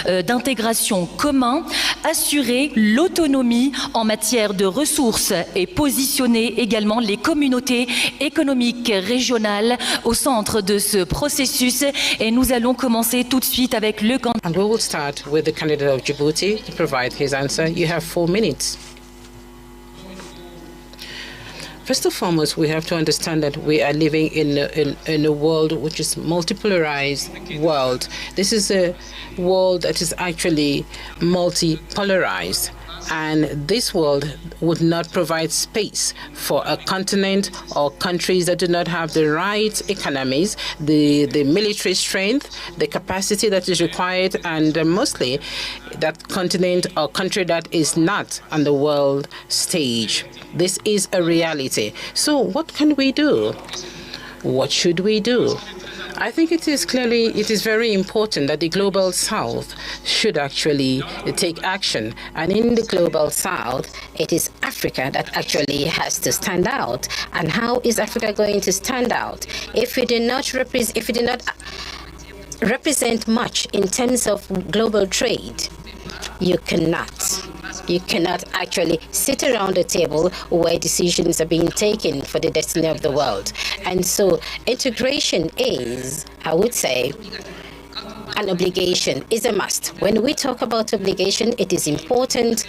d'intégration commun, assurer l'autonomie en matière de ressources et positionner également les communautés économiques régionales au centre de ce processus. Et nous allons commencer tout de suite avec le candidat. And we will start with the candidate of Djibouti to provide his answer. You have 4 minutes. First and foremost, we have to understand that we are living in a world which is multipolarized world. This is a world that is actually multipolarized. And this world would not provide space for a continent or countries that do not have the right economies, the military strength, the capacity that is required, and mostly that continent or country that is not on the world stage. This is a reality. So what can we do? What should we do? I think it is very important that the Global South should actually take action. And in the Global South, it is Africa that actually has to stand out. And how is Africa going to stand out? If we do not represent much in terms of global trade, you cannot actually sit around a table where decisions are being taken for the destiny of the world. And so integration is, I would say, an obligation, is a must. When we talk about obligation, it is important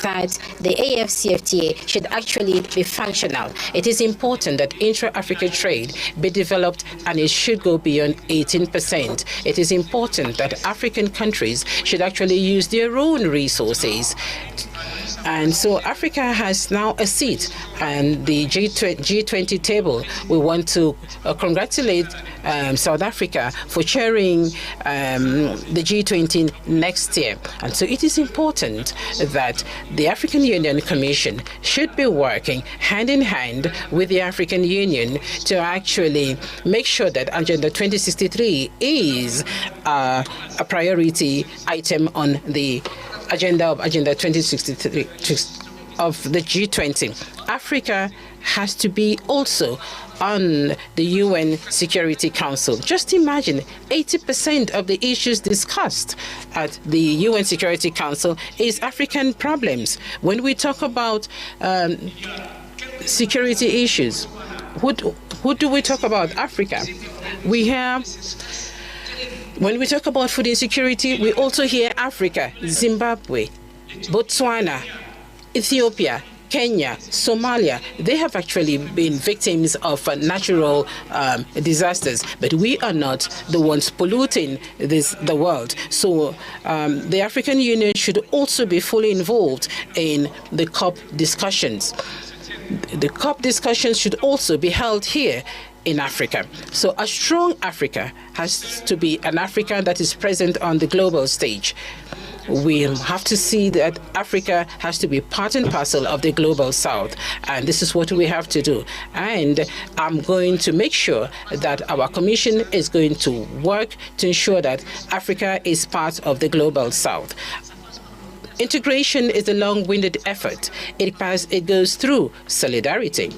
that the AFCFTA should actually be functional. It is important that intra-Africa trade be developed, and it should go beyond 18%. It is important that African countries should actually use their own resources. And so Africa has now a seat on the G20 table. We want to congratulate South Africa for chairing the G20 next year. And so it is important that the African Union Commission should be working hand in hand with the African Union to actually make sure that Agenda 2063 is a priority item on the agenda of Agenda 2063 of the G20. Africa has to be also on the UN Security Council. Just imagine 80% of the issues discussed at the UN Security Council is African problems. When we talk about security issues, who do we talk about? Africa. When we talk about food insecurity, we also hear Africa, Zimbabwe, Botswana, Ethiopia, Kenya, Somalia. They have actually been victims of natural disasters, but we are not the ones polluting the world. So the African Union should also be fully involved in the COP discussions. The COP discussions should also be held here in Africa. So a strong Africa has to be an Africa that is present on the global stage. We have to see that Africa has to be part and parcel of the Global South, and this is what we have to do. And I'm going to make sure that our Commission is going to work to ensure that Africa is part of the Global South. Integration is a long-winded effort. It goes through solidarity.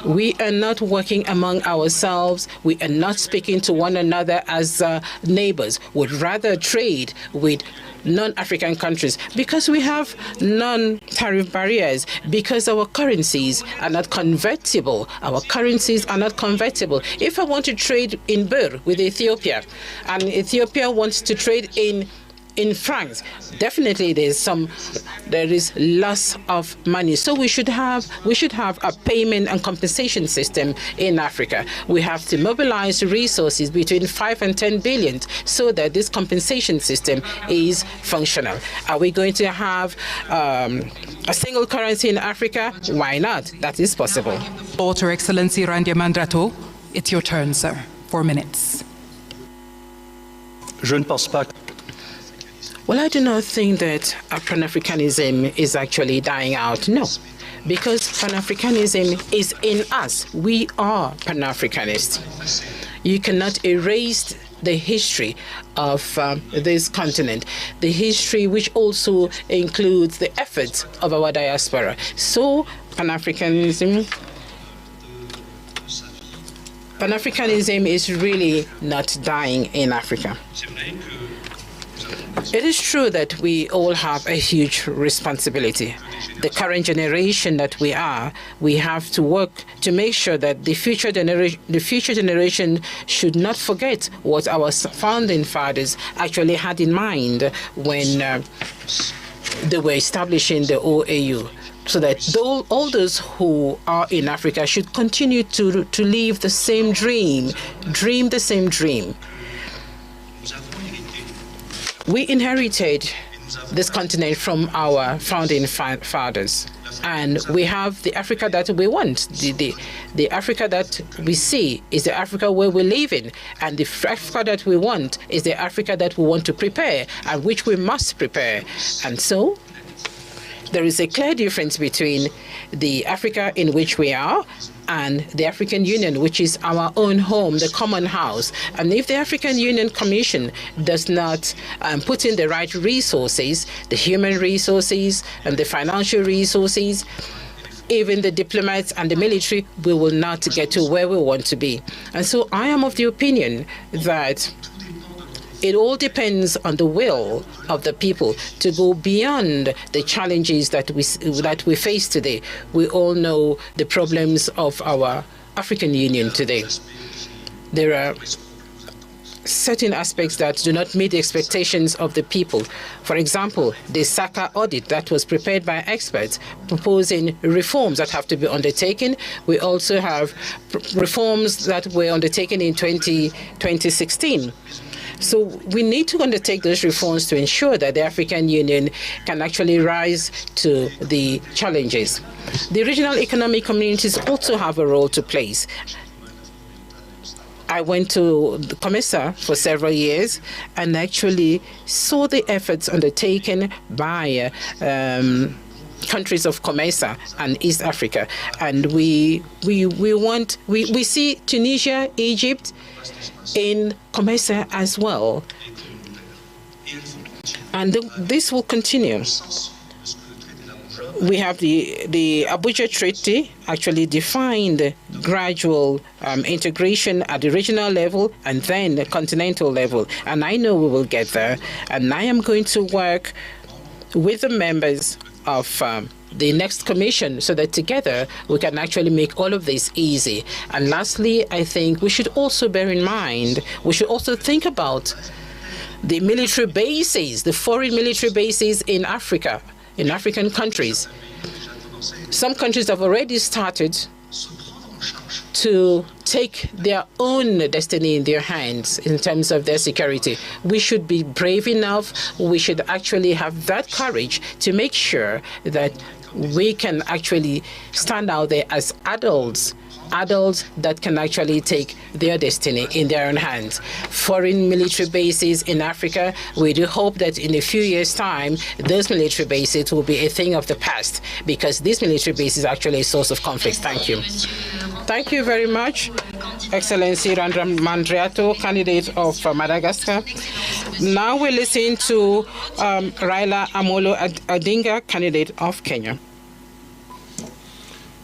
We are not working among ourselves. We are not speaking to one another as neighbors. We'd rather trade with non-African countries because we have non-tariff barriers, because our currencies are not convertible. Our currencies are not convertible. If I want to trade in birr with Ethiopia, and Ethiopia wants to trade in France, definitely there is loss of money. So we should have a payment and compensation system in Africa. We have to mobilize resources between 5 and 10 billion so that this compensation system is functional. Are we going to have a single currency in Africa? Why not? That is possible. Her Excellency Randy Mandrato, it's your turn, sir. 4 minutes. Je ne pense pas. Well, I do not think that Pan-Africanism is actually dying out. No, because Pan-Africanism is in us. We are Pan-Africanists. You cannot erase the history of this continent, the history which also includes the efforts of our diaspora. So Pan-Africanism is really not dying in Africa. It is true that we all have a huge responsibility. The current generation that we have to work to make sure that the future generation should not forget what our founding fathers actually had in mind when they were establishing the OAU. So that all those who are in Africa should continue to live the same dream the same dream. We inherited this continent from our founding fathers, and we have the Africa that we want. The Africa that we see is the Africa where we live in, and the Africa that we want is the Africa that we want to prepare, and which we must prepare. And so there is a clear difference between the Africa in which we are and the African Union, which is our own home, the common house. And if the African Union Commission does not put in the right resources, the human resources and the financial resources, even the diplomats and the military, we will not get to where we want to be. And so I am of the opinion that it all depends on the will of the people to go beyond the challenges that we face today. We all know the problems of our African Union today. There are certain aspects that do not meet the expectations of the people. For example, the SACA audit that was prepared by experts proposing reforms that have to be undertaken. We also have reforms that were undertaken in 2016. So we need to undertake those reforms to ensure that the African Union can actually rise to the challenges. The regional economic communities also have a role to play. I went to COMESA for several years and actually saw the efforts undertaken by countries of COMESA and East Africa. And we see Tunisia, Egypt, in COMESA as well. And this will continue. We have the Abuja Treaty actually defined gradual integration at the regional level and then the continental level. And I know we will get there. And I am going to work with the members of the next commission so that together we can actually make all of this easy. And lastly, I think we should also bear in mind, we should also think about the military bases, the foreign military bases in Africa, in African countries. Some countries have already started to take their own destiny in their hands in terms of their security. We should be brave enough, we should actually have that courage to make sure that we can actually stand out there as adults that can actually take their destiny in their own hands. Foreign military bases in Africa, we do hope that in a few years' time, those military bases will be a thing of the past, because these military bases are actually a source of conflict. Thank you. Thank you very much, Excellency Randram Mandriato, candidate of Madagascar. Now we listen to Raila Amolo Odinga, candidate of Kenya.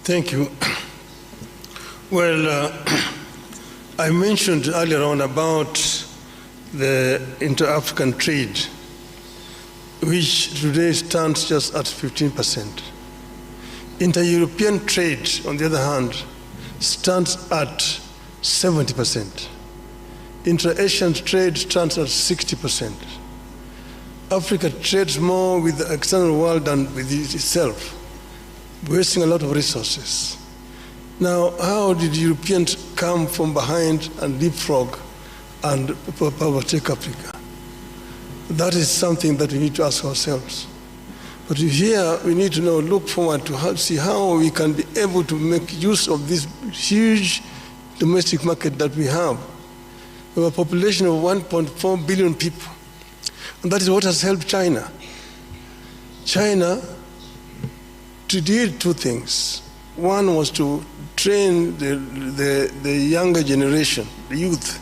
Thank you. Well, I mentioned earlier on about the inter-African trade, which today stands just at 15%. Inter-European trade, on the other hand, stands at 70%. Inter-Asian trade stands at 60%. Africa trades more with the external world than with itself, wasting a lot of resources. Now, how did Europeans come from behind and leapfrog and overtake Africa? That is something that we need to ask ourselves. But here we need to now look forward to see how we can be able to make use of this huge domestic market that we have. We have a population of 1.4 billion people. And that is what has helped China. China did two things. One was to train the younger generation, the youth,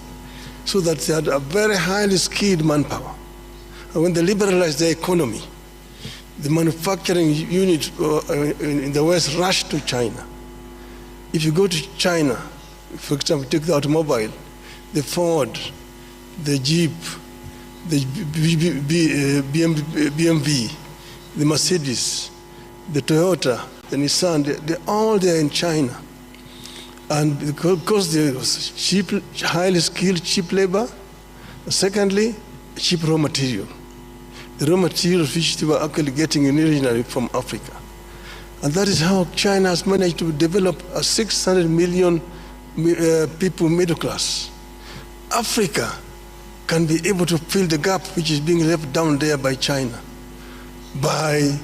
so that they had a very highly skilled manpower. And when they liberalized their economy, the manufacturing unit in the West rushed to China. If you go to China, for example, take the automobile, the Ford, the Jeep, the BMW, the Mercedes, the Toyota, the Nissan, they're all there in China. And because there's cheap, highly skilled, cheap labor. Secondly, cheap raw material. The raw materials which they were actually getting originally from Africa. And that is how China has managed to develop a 600 million people middle class. Africa can be able to fill the gap which is being left down there by China by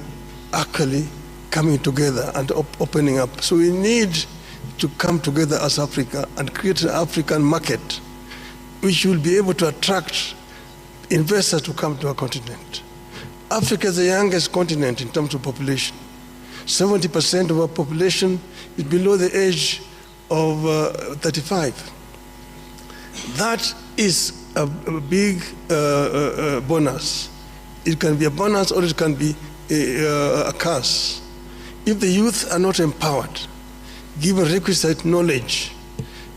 actually coming together and opening up. So we need to come together as Africa and create an African market which will be able to attract investors to come to our continent. Africa is the youngest continent in terms of population. 70% of our population is below the age of 35. That is a big bonus. It can be a bonus or it can be a curse. If the youth are not empowered, given requisite knowledge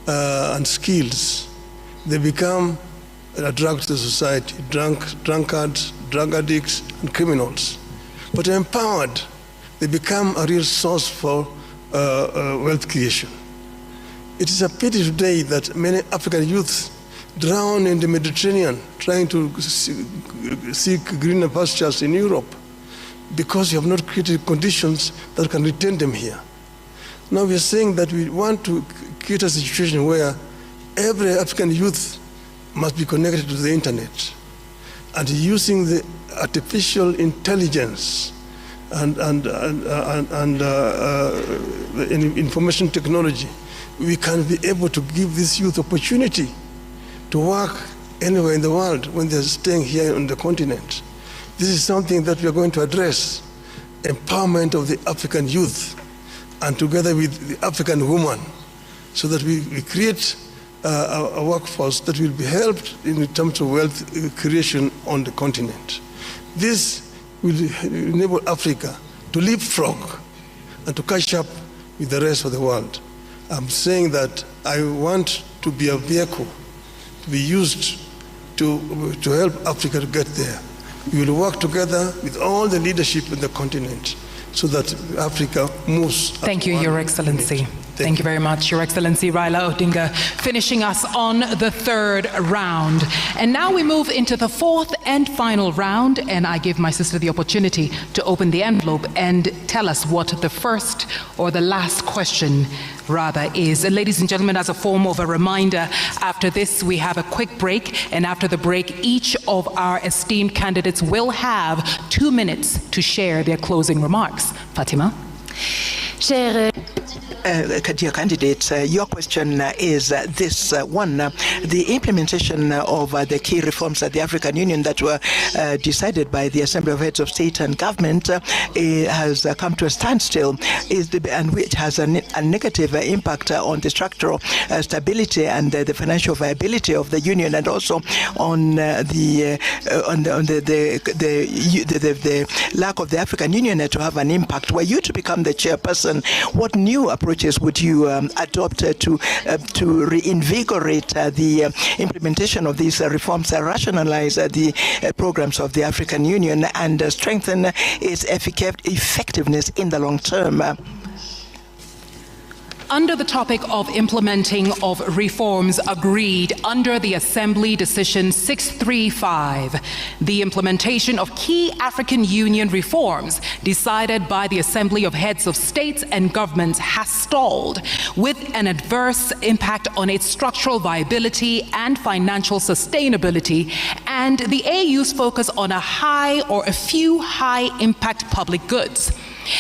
and skills, they become a drag to the society, drunkards, drug addicts, and criminals. But empowered, they become a real source for wealth creation. It is a pity today that many African youths drown in the Mediterranean trying to seek greener pastures in Europe because you have not created conditions that can retain them here. Now we are saying that we want to create a situation where every African youth must be connected to the internet and using the artificial intelligence and information technology, we can be able to give this youth opportunity to work anywhere in the world when they're staying here on the continent. This is something that we are going to address, empowerment of the African youth, and together with the African woman, so that we create a workforce that will be helped in terms of wealth creation on the continent. This will enable Africa to leapfrog and to catch up with the rest of the world. I'm saying that I want to be a vehicle to be used to help Africa to get there. We will work together with all the leadership in the continent so that Africa moves. Thank you, Your Excellency. Thank you very much, Your Excellency Raila Odinga, finishing us on the third round. And now we move into the fourth and final round, and I give my sister the opportunity to open the envelope and tell us what the first or the last question rather is. And ladies and gentlemen, as a form of a reminder, after this we have a quick break, and after the break each of our esteemed candidates will have 2 minutes to share their closing remarks. Fatima? Dear candidates, your question is this one. The implementation of the key reforms at the African Union that were decided by the Assembly of Heads of State and Government has come to a standstill, and which has a negative impact on the structural stability and the financial viability of the Union, and also on the lack of the African Union to have an impact. Were you to become the chairperson, what new approaches would you adopt to reinvigorate the implementation of these reforms, rationalize the programs of the African Union, and strengthen its effectiveness in the long term? Under the topic of implementing of reforms agreed under the Assembly Decision 635, the implementation of key African Union reforms decided by the Assembly of Heads of States and Governments has stalled, with an adverse impact on its structural viability and financial sustainability, and the AU's focus on a few high-impact public goods.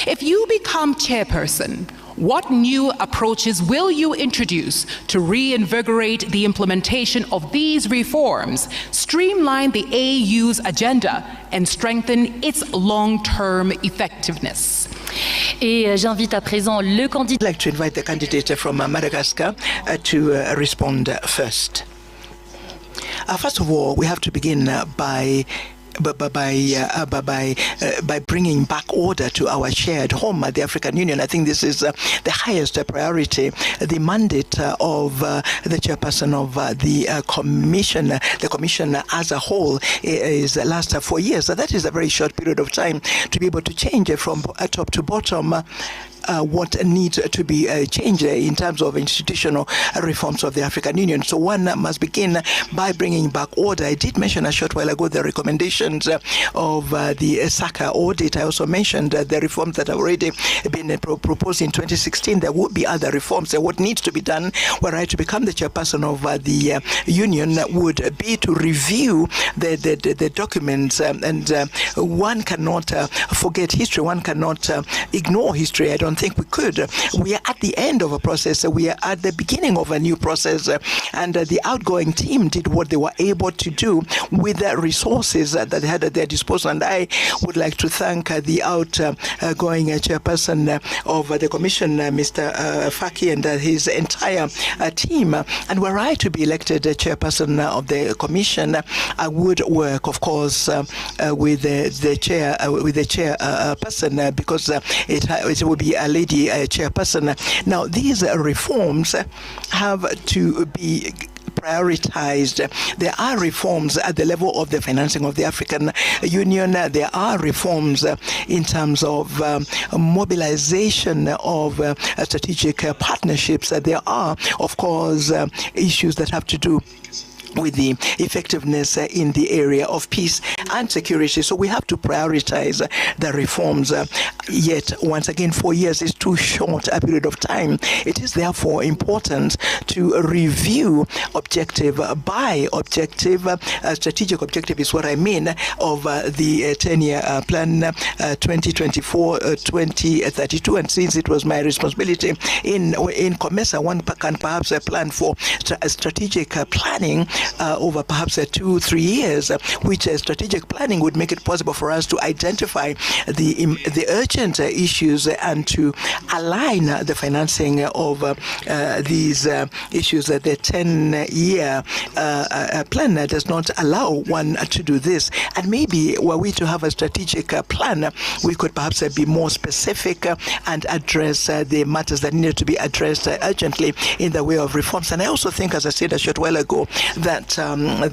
If you become chairperson, what new approaches will you introduce to reinvigorate the implementation of these reforms, streamline the AU's agenda, and strengthen its long-term effectiveness? Et j'invite à présent le candidat. I'd like to invite the candidate from Madagascar to respond first. First of all, we have to begin by bringing back order to our shared home at the African Union. I think this is the highest priority. The mandate of the chairperson of the commission as a whole is last 4 years. So that is a very short period of time to be able to change from top to bottom what needs to be changed in terms of institutional reforms of the African Union. So one must begin by bringing back order. I did mention a short while ago the recommendations of the SACA audit. I also mentioned the reforms that have already been proposed in 2016. There would be other reforms. What needs to be done were I to become the chairperson of the union would be to review the documents, and one cannot forget history. One cannot ignore history. I don't think we could. We are at the end of a process. We are at the beginning of a new process, and the outgoing team did what they were able to do with the resources that they had at their disposal. And I would like to thank the outgoing chairperson of the commission, Mr. Faki, and his entire team. And were I to be elected chairperson of the commission, I would work, of course, with the chairperson, because it would be a lady chairperson. Now, these reforms have to be prioritized. There are reforms at the level of the financing of the African Union. There are reforms in terms of mobilization of strategic partnerships. There are, of course, issues that have to do with the effectiveness in the area of peace and security. So we have to prioritize the reforms. Yet, once again, 4 years is too short a period of time. It is therefore important to review objective by objective. Strategic objective is what I mean of the 10-year plan 2024-2032. And since it was my responsibility in COMESA, one can perhaps plan for strategic planning over perhaps 2-3 years, which strategic planning would make it possible for us to identify the urgent issues and to align the financing of these issues. The 10-year plan does not allow one to do this. And maybe were we to have a strategic plan, we could perhaps be more specific and address the matters that needed to be addressed urgently in the way of reforms. And I also think, as I said a short while ago, that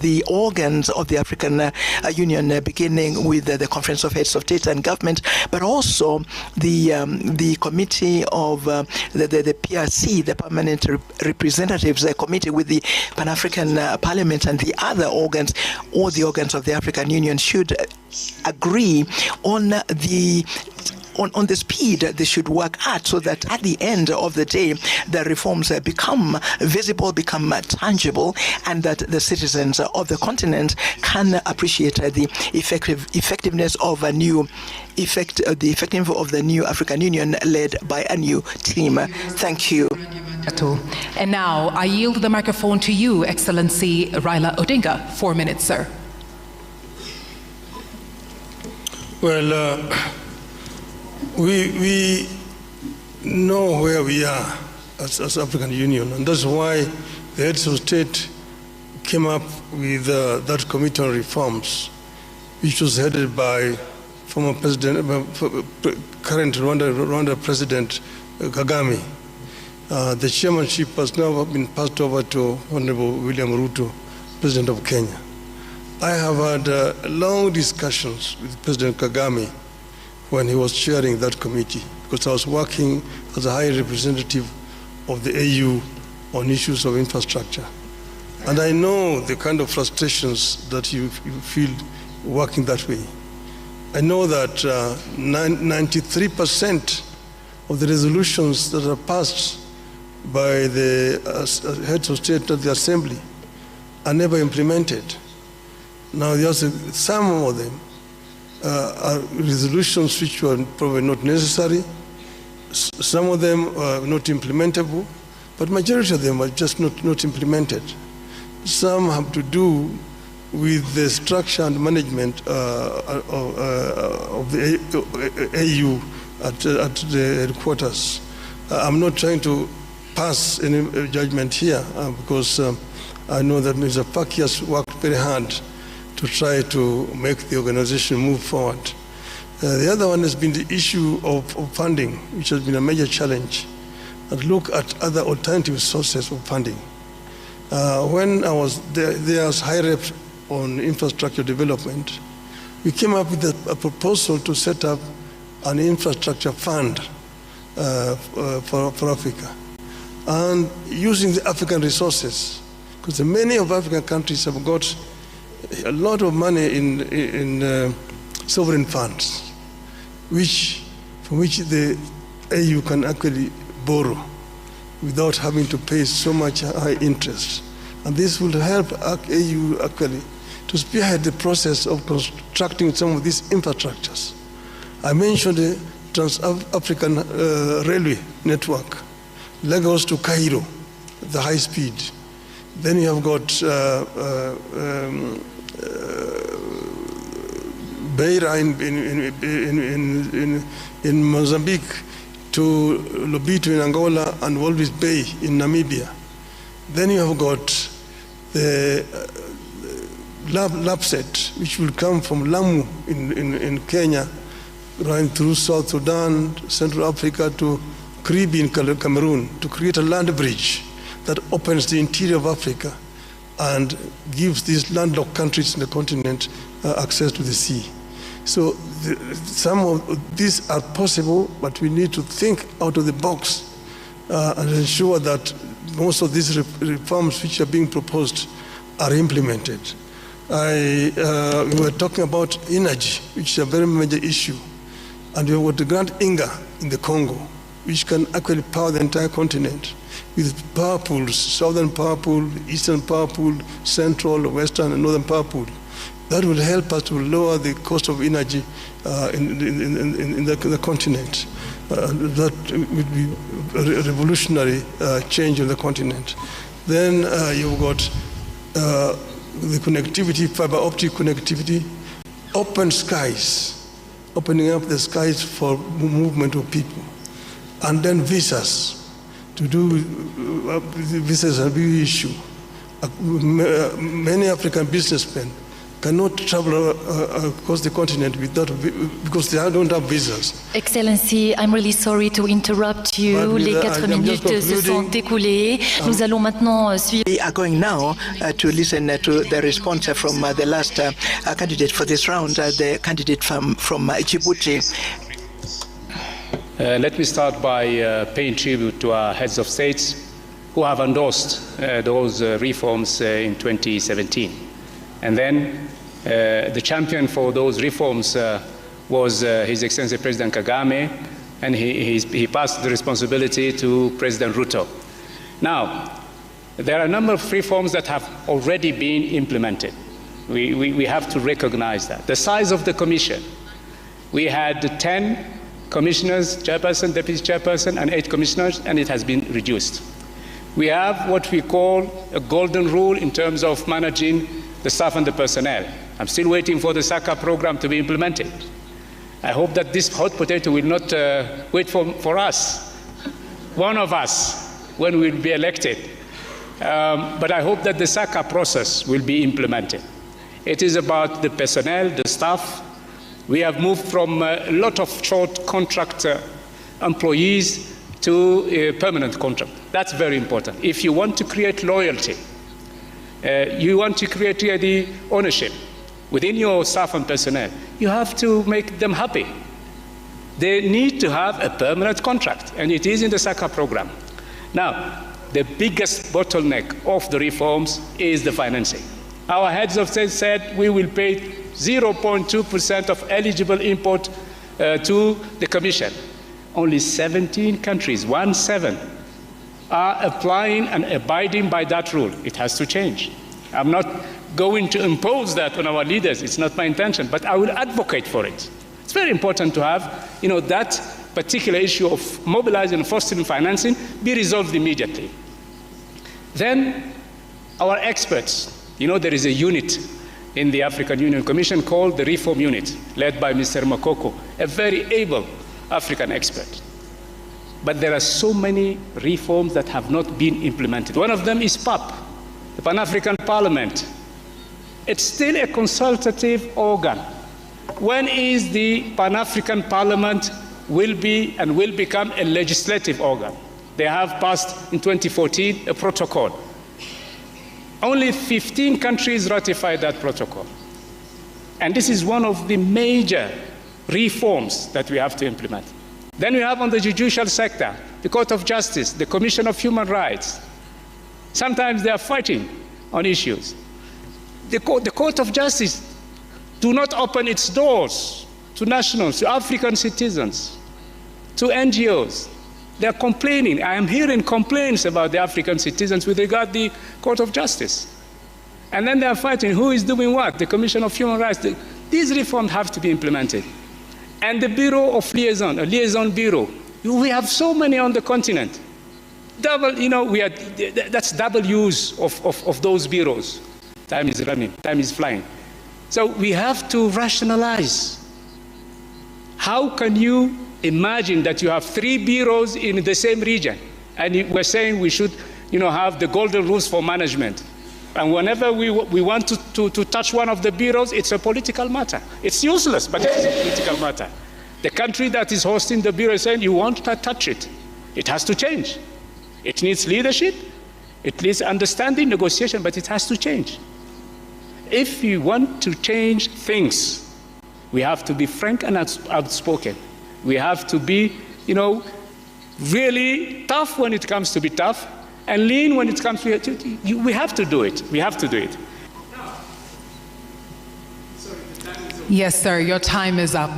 the organs of the African Union, beginning with the Conference of Heads of State and Government, but also the committee of the PRC, the Permanent Representatives Committee with the Pan-African Parliament, and the other organs, all the organs of the African Union, should agree on the speed they should work at, so that at the end of the day, the reforms become visible, become tangible, and that the citizens of the continent can appreciate the effectiveness of a new of the new African Union led by a new team. Thank you. And now I yield the microphone to you, Excellency Raila Odinga. 4 minutes, sir. Well, we know where we are as African Union, and that's why the heads of state came up with that committee on reforms, which was headed by former president, current Rwanda President Kagame. The chairmanship has now been passed over to Honorable William Ruto, President of Kenya. I have had long discussions with President Kagame when he was chairing that committee, because I was working as a high representative of the AU on issues of infrastructure. And I know the kind of frustrations that you feel working that way. I know that 93% of the resolutions that are passed by the heads of state at the assembly are never implemented. Now, there's some of them are resolutions which were probably not necessary. Some of them are not implementable, but majority of them are just not implemented. Some have to do with the structure and management of the AU at the headquarters. I'm not trying to pass any judgment here because I know that Mr. Faki has worked very hard to to try to make the organization move forward. The other one has been the issue of funding, which has been a major challenge, and look at other alternative sources of funding. When I was there as high rep on infrastructure development, we came up with a proposal to set up an infrastructure fund for Africa, and using the African resources, because many of African countries have got a lot of money in sovereign funds, from which the AU can actually borrow without having to pay so much high interest. And this will help AU actually to spearhead the process of constructing some of these infrastructures. I mentioned the Trans-African Railway Network, Lagos to Cairo, the high speed. Then you have got Beira in Mozambique to Lobito in Angola and Walvis Bay in Namibia. Then you have got the LAPSET, which will come from Lamu in Kenya, running through South Sudan, Central Africa to Karibi in Cameroon, to create a land bridge that opens the interior of Africa and gives these landlocked countries in the continent access to the sea. So some of these are possible, but we need to think out of the box and ensure that most of these reforms which are being proposed are implemented. We were talking about energy, which is a very major issue. And we have the Grand Inga in the Congo, which can actually power the entire continent with power pools, southern power pool, eastern power pool, central, western, and northern power pool. That will help us to lower the cost of energy in the continent. That would be a revolutionary change on the continent. Then you've got the connectivity, fiber optic connectivity, open skies, opening up the skies for movement of people, and then visas. To do visas are a big issue. Many African businessmen cannot travel across the continent because they don't have visas. Excellency, I'm really sorry to interrupt you. Les 4 minutes se sont écoulées. Nous allons maintenant suivre. We are going now to listen to the response from the last candidate for this round, the candidate from Djibouti. Let me start by paying tribute to our heads of states who have endorsed those reforms in 2017. And then the champion for those reforms was His Excellency President Kagame, and he passed the responsibility to President Ruto. Now, there are a number of reforms that have already been implemented. We have to recognize that. The size of the commission, we had 10 commissioners, chairperson, deputy chairperson, and 8 commissioners, and it has been reduced. We have what we call a golden rule in terms of managing the staff and the personnel. I'm still waiting for the SACA program to be implemented. I hope that this hot potato will not wait for us, one of us, when we'll be elected. But I hope that the SACA process will be implemented. It is about the personnel, the staff. We have moved from a lot of short contract employees to a permanent contract. That's very important. If you want to create loyalty, you want to create the ownership within your staff and personnel, you have to make them happy. They need to have a permanent contract, and it is in the SACA program. Now, the biggest bottleneck of the reforms is the financing. Our heads of state said we will pay 0.2% of eligible import to the Commission. Only 17 countries, 17, are applying and abiding by that rule. It has to change. I'm not going to impose that on our leaders. It's not my intention, but I will advocate for it. It's very important to have, that particular issue of mobilizing and fostering financing be resolved immediately. Then our experts, there is a unit in the African Union Commission called the Reform Unit, led by Mr. Makoko, a very able African expert. But there are so many reforms that have not been implemented. One of them is PAP, the Pan-African Parliament. It's still a consultative organ. When is the Pan-African Parliament will become a legislative organ? They have passed in 2014 a protocol. Only 15 countries ratified that protocol. And this is one of the major reforms that we have to implement. Then we have on the judicial sector, the Court of Justice, the Commission of Human Rights. Sometimes they are fighting on issues. The Court of Justice do not open its doors to nationals, to African citizens, to NGOs. They are complaining. I am hearing complaints about the African citizens with regard to the Court of Justice. And then they are fighting who is doing what, the Commission of Human Rights. These reforms have to be implemented. And the Bureau of Liaison, a liaison bureau, we have so many on the continent. That's double use of those bureaus. Time is running, time is flying. So we have to rationalize. How can you imagine that you have 3 bureaus in the same region? And we're saying we should have the golden rules for management. And whenever we want to touch one of the bureaus, it's a political matter. It's useless, but it's a political matter. The country that is hosting the bureau is saying, you won't touch it. It has to change. It needs leadership. It needs understanding, negotiation, but it has to change. If you want to change things, we have to be frank and outspoken. We have to be, really tough when it comes to be tough, and lean when it comes to we have to do it. We have to do it. Yes, sir, your time is up.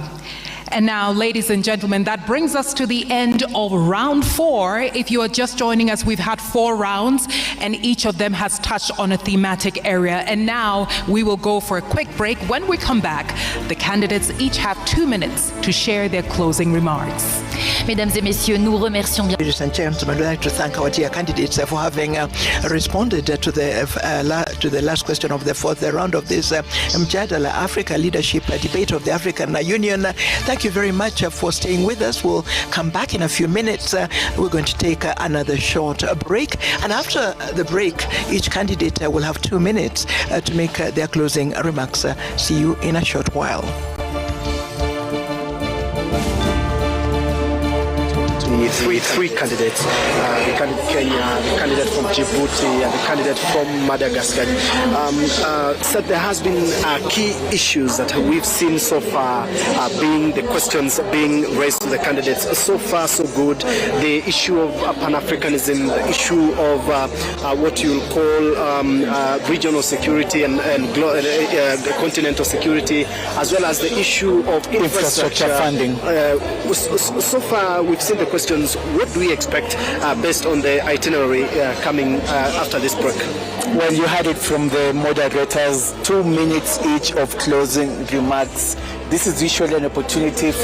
And now, ladies and gentlemen, that brings us to the end of round 4. If you are just joining us, we've had 4 rounds, and each of them has touched on a thematic area. And now we will go for a quick break. When we come back, the candidates each have 2 minutes to share their closing remarks. Mesdames et messieurs, nous remercions bien. Ladies and gentlemen, I'd like to thank our dear candidates for having responded to the last question of the 4th round of this Mjadala Africa Leadership Debate of the African Union. Thank you very much for staying with us. We'll come back in a few minutes. We're going to take another short break. And after the break, each candidate will have 2 minutes to make their closing remarks. See you in a short while. Three candidates, the candidate Kenya, the candidate from Djibouti, and the candidate from Madagascar. Said there has been key issues that we've seen so far being the questions being raised to the candidates. So far, so good. The issue of Pan-Africanism, the issue of what you'll call regional security and continental security, as well as the issue of infrastructure funding. So far, we've seen the questions. What do we expect based on the itinerary coming after this break? Well, you heard it from the moderators, 2 minutes each of closing remarks. This is usually an opportunity for